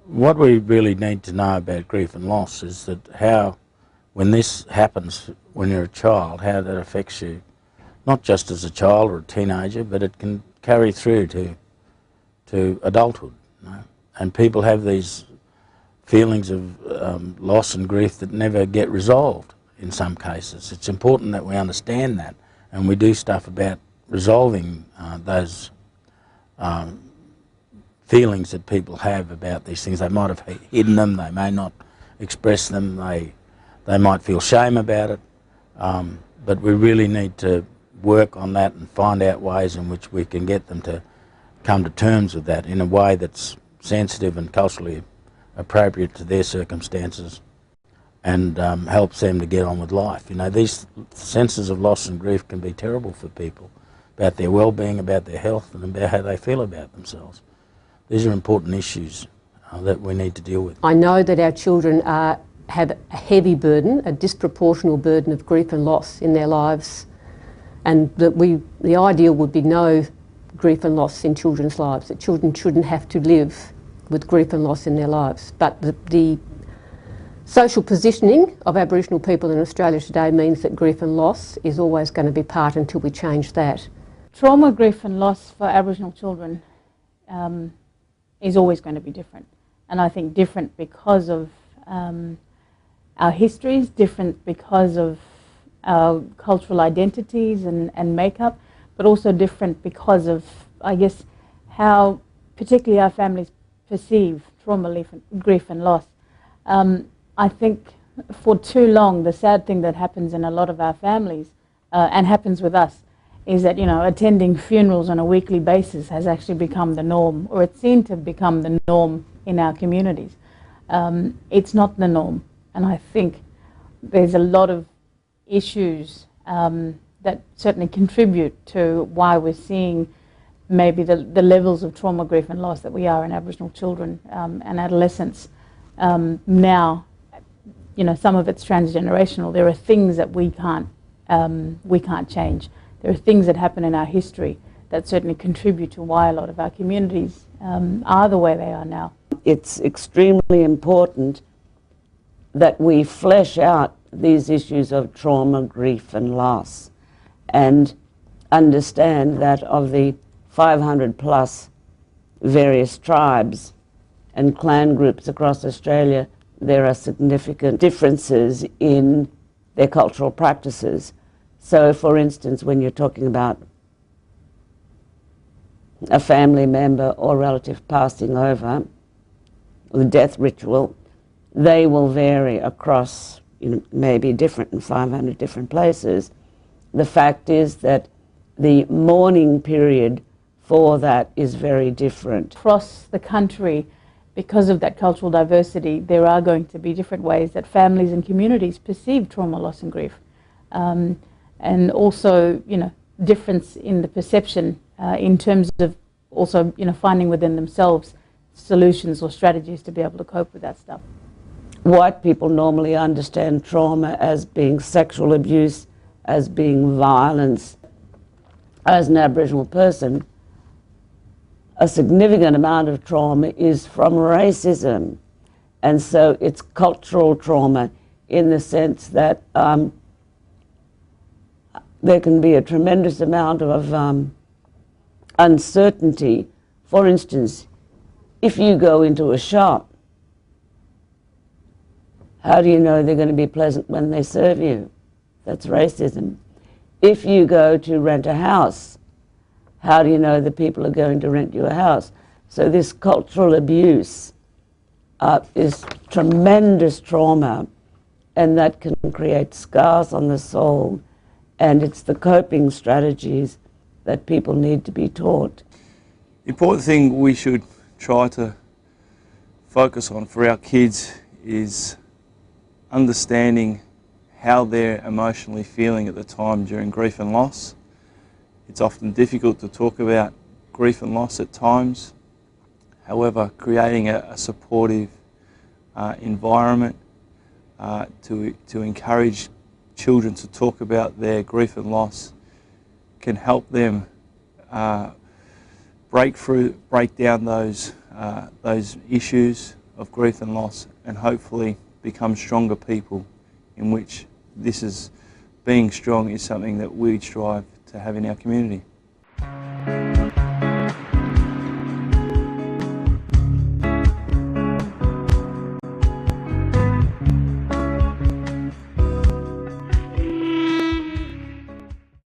What we really need to know about grief and loss is that how, when this happens when you're a child, how that affects you, not just as a child or a teenager, but it can carry through to adulthood. You know? And people have these feelings of loss and grief that never get resolved in some cases. It's important that we understand that, and we do stuff about resolving those feelings that people have about these things. They might have hidden them, they may not express them, they might feel shame about it, but we really need to work on that and find out ways in which we can get them to come to terms with that in a way that's sensitive and culturally appropriate to their circumstances, and helps them to get on with life. You know, these senses of loss and grief can be terrible for people, about their well-being, about their health, and about how they feel about themselves. These are important issues that we need to deal with. I know that our children have a heavy burden, a disproportional burden of grief and loss in their lives, and that the ideal would be no grief and loss in children's lives, that children shouldn't have to live with grief and loss in their lives. But the social positioning of Aboriginal people in Australia today means that grief and loss is always going to be part until we change that. Trauma, grief and loss for Aboriginal children is always going to be different. And I think different because of our histories, different because of our cultural identities and makeup, but also different because of, I guess, how particularly our families perceive trauma, grief and loss. I think for too long the sad thing that happens in a lot of our families and happens with us is that, you know, attending funerals on a weekly basis has actually become the norm, or it seemed to become the norm in our communities. It's not the norm, and I think there's a lot of issues that certainly contribute to why we're seeing maybe the levels of trauma, grief and loss that we are in Aboriginal children and adolescents. Now, you know, some of it's transgenerational. There are things that we can't change. There are things that happen in our history that certainly contribute to why a lot of our communities are the way they are now. It's extremely important that we flesh out these issues of trauma, grief and loss, and understand that of the 500 plus various tribes and clan groups across Australia, there are significant differences in their cultural practices. So, for instance, when you're talking about a family member or relative passing over, the death ritual, they will vary across, you know, maybe different in 500 different places. The fact is that the mourning period for that is very different. Across the country, because of that cultural diversity, there are going to be different ways that families and communities perceive trauma, loss and grief. And also, you know, difference in the perception in terms of also, you know, finding within themselves solutions or strategies to be able to cope with that stuff. White people normally understand trauma as being sexual abuse, as being violence. As an Aboriginal person, a significant amount of trauma is from racism, and so it's cultural trauma in the sense that there can be a tremendous amount of uncertainty. For instance, if you go into a shop, how do you know they're going to be pleasant when they serve you? That's racism. If you go to rent a house, how do you know the people are going to rent you a house? So this cultural abuse is tremendous trauma, and that can create scars on the soul. And it's the coping strategies that people need to be taught. The important thing we should try to focus on for our kids is understanding how they're emotionally feeling at the time during grief and loss. It's often difficult to talk about grief and loss at times. However, creating a supportive environment to encourage children to talk about their grief and loss can help them break down those issues of grief and loss, and hopefully become stronger people, in which being strong is something that we strive to have in our community.